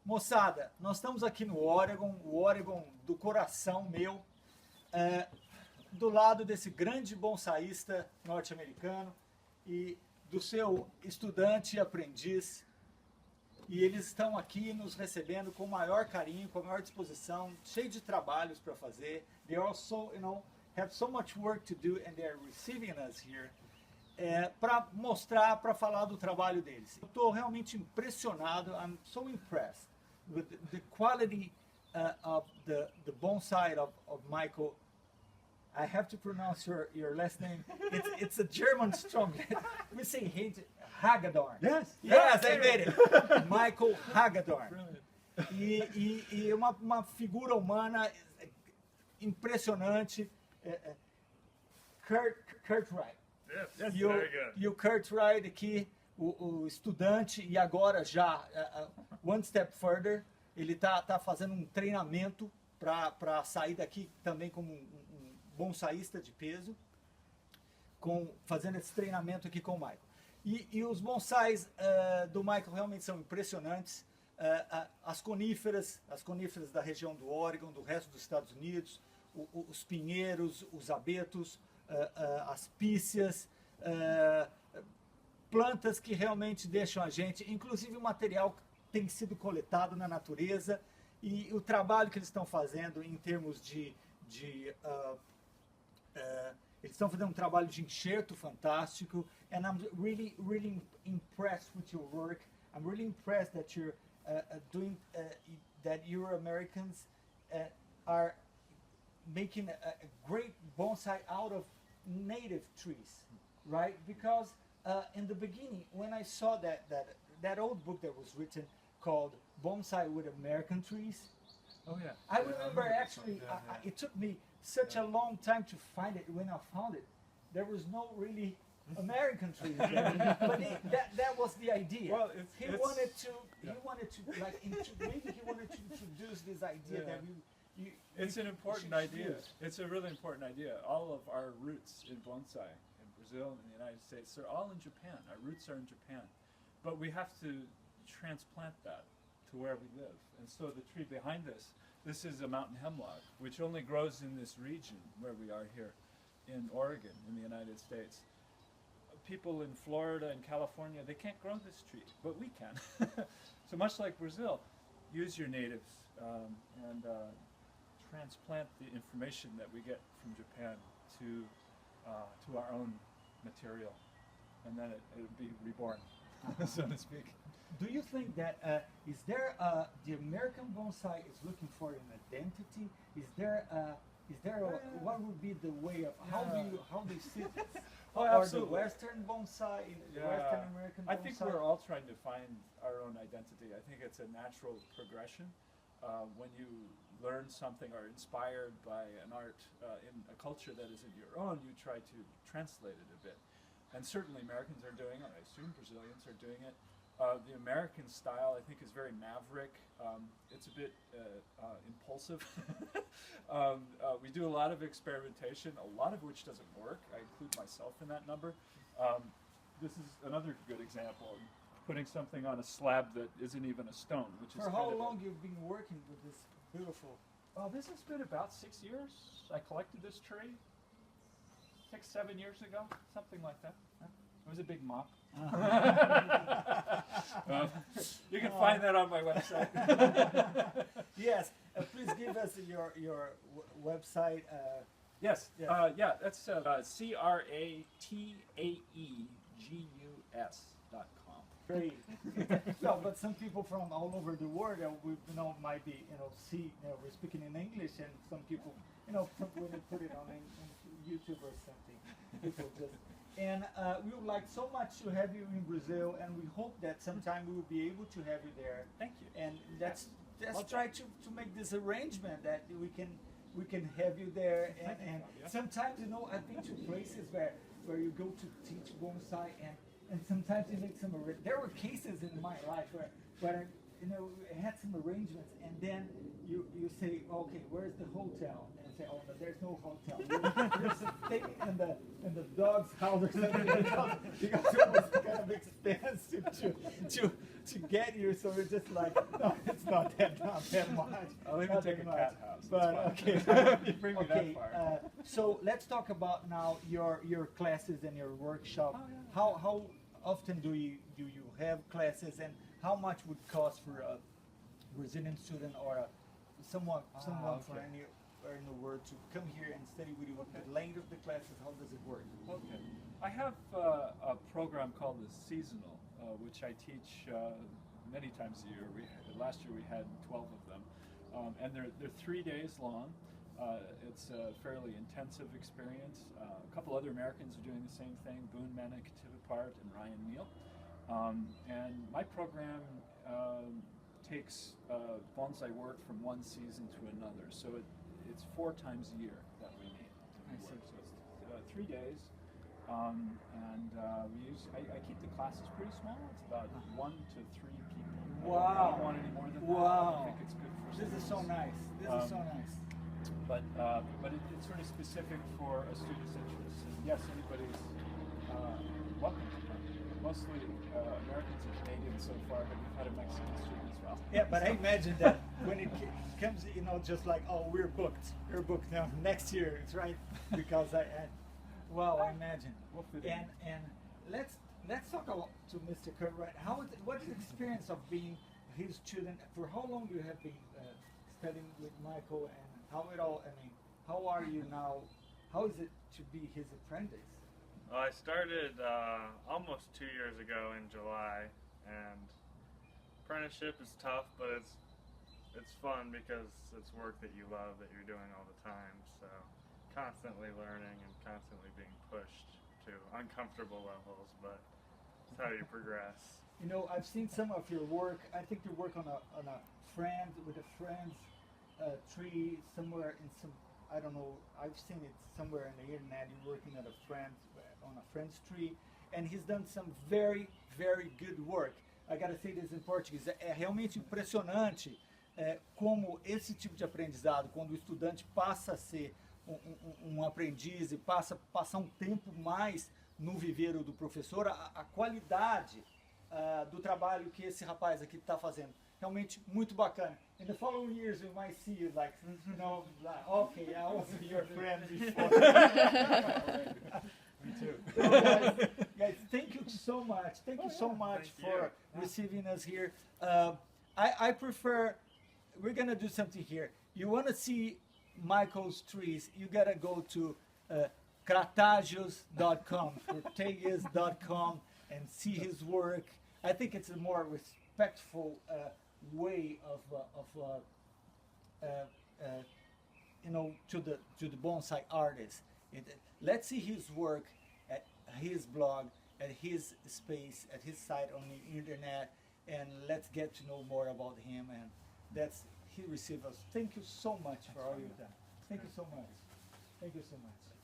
Moçada, nós estamos aqui no Oregon, o Oregon do coração meu, do lado desse grande bonsaísta norte-americano e do seu estudante e aprendiz. E eles estão aqui nos recebendo com o maior carinho, com a maior disposição, cheio de trabalhos para fazer. They also, have so much work to do and they're receiving us here. Para mostrar, para falar do trabalho deles. Eu estou realmente impressionado, I'm so impressed with the quality of the bonsai of Michael. I have to pronounce your last name. It's a German strong. We say Hagedorn. Yes. Yes, I made it. Michael Hagedorn. E uma figura humana impressionante. Kurt Wright. Yes, E o, very good. e o Kurt Wright aqui, o estudante, e agora já, one step further, ele está fazendo um treinamento para sair daqui também como um bonsaísta de peso, fazendo esse treinamento aqui com o Michael. E os bonsais do Michael realmente são impressionantes. As coníferas da região do Oregon, do resto dos Estados Unidos, os pinheiros, os abetos, as píceas, plantas que realmente deixam a gente, inclusive o material que tem sido coletado na natureza e o trabalho que eles estão fazendo em termos eles estão fazendo um trabalho de enxerto fantástico, and I'm really impressed with your work. I'm really impressed that you're doing that. You Americans are making a great bonsai out of native trees, right? Because in the beginning, when I saw that old book that was written called Bonsai with American Trees, Oh yeah. I remember actually, it took me such a long time to find it. When I found it, there was no really American trees there. But that was the idea. Well, he wanted to introduce this idea that it's an important idea. It's a really important idea. All of our roots in bonsai, in Brazil and the United States, they're all in Japan. Our roots are in Japan. But we have to transplant that to where we live. And so the tree behind this is a mountain hemlock, which only grows in this region where we are here in Oregon, in the United States. People in Florida and California, they can't grow this tree, but we can. So much like Brazil, use your natives and transplant the information that we get from Japan to our own material, and then it'll be reborn, so to speak. Do you think that is there the American bonsai is looking for an identity? Is there what would be the way of how they see it? Or the Western bonsai, the Western American bonsai? I think we're all trying to find our own identity. I think it's a natural progression. When you learn something or inspired by an art in a culture that isn't your own, you try to translate it a bit. And certainly Americans are doing it. I assume Brazilians are doing it. The American style, I think, is very maverick. It's a bit impulsive. We do a lot of experimentation, a lot of which doesn't work. I include myself in that number. This is another good example of putting something on a slab that isn't even a stone, which is For how long you've been working with this beautiful? This has been about 6 years. I collected this tree 6-7 years ago, something like that. It was a big mop. You can find that on my website. Yes, please give us your website. Yes, yeah. That's CRATAEGUS.com. Great. No, but some people from all over the world, might be, we're speaking in English, and some people, when they put it on YouTube or something, people just. And we would like so much to have you in Brazil, and we hope that sometime we will be able to have you there. Thank you. And let's try to make this arrangement that we can have you there. And sometimes, I've been to places where you go to teach bonsai, and sometimes you make some. There were cases in my life where I had some arrangements, and then you say, okay, where's the hotel? And and say, "Oh, no, there's no hotel. You're staying in the dog's house or something because it was kind of expensive to get here." So we're just like, "No, it's not that much." I'll even take a cat house. But okay, You bring me that far. So let's talk about now your classes and your workshop. How often do you have classes, and how much would cost for a resident student or someone from anywhere in the world to come here and study with you? The length of the classes, how does it work? Okay. I have a program called the Seasonal, which I teach many times a year. Last year we had 12 of them, and they're 3 days long. It's a fairly intensive experience. A couple other Americans are doing the same thing, Boone Manick, Tivipart, and Ryan Neal. And my program takes bonsai work from one season to another. So it's 4 times a year that we meet. So it's 3 days. I keep the classes pretty small. It's about 1 to 3 people. Wow. I don't want any more than that. Wow. I think it's good for This is so nice. This is so nice. But it's sort of specific for a student's interest. And yes, anybody's welcome to come. Mostly Americans and Canadians so far, but we've had a Mexican student as well. Yeah, but I imagine that when it comes, just like, "Oh, we're booked now. Next year, it's right," because I imagine. We'll fit in. And let's talk about to Mr. Kurt. Right? What is the experience of being his student? For how long you have been studying with Michael, and how are you now? How is it to be his apprentice? Well, I started almost 2 years ago in July, and apprenticeship is tough, but it's fun because it's work that you love, that you're doing all the time. So constantly learning and constantly being pushed to uncomfortable levels, but it's how you progress. I've seen some of your work. I think you work on a friend with a friend's tree somewhere in some. I don't know. I've seen it somewhere on the internet. You're working on a friend's tree, and he's done some very, very good work. I gotta say this in Portuguese. É realmente impressionante como esse tipo de aprendizado, quando o estudante passa a ser um aprendiz e passa a passar um tempo mais no viveiro do professor, a qualidade do trabalho que esse rapaz aqui está fazendo. Realmente muito bacana. In the following years, we might see you like, okay, I was your friend before. Me too. Guys, thank you so much. Thank you so much for receiving us here. I prefer, we're going to do something here. You want to see Michael's trees, you got to go to Crataegus.com, Crataegus.com, and see his work. I think it's a more respectful way to the bonsai artist. Let's see his work at his blog, at his space, at his site on the internet, and let's get to know more about him. And he received us. Thank you so much for all you've done. Thank you so much. Thank you so much.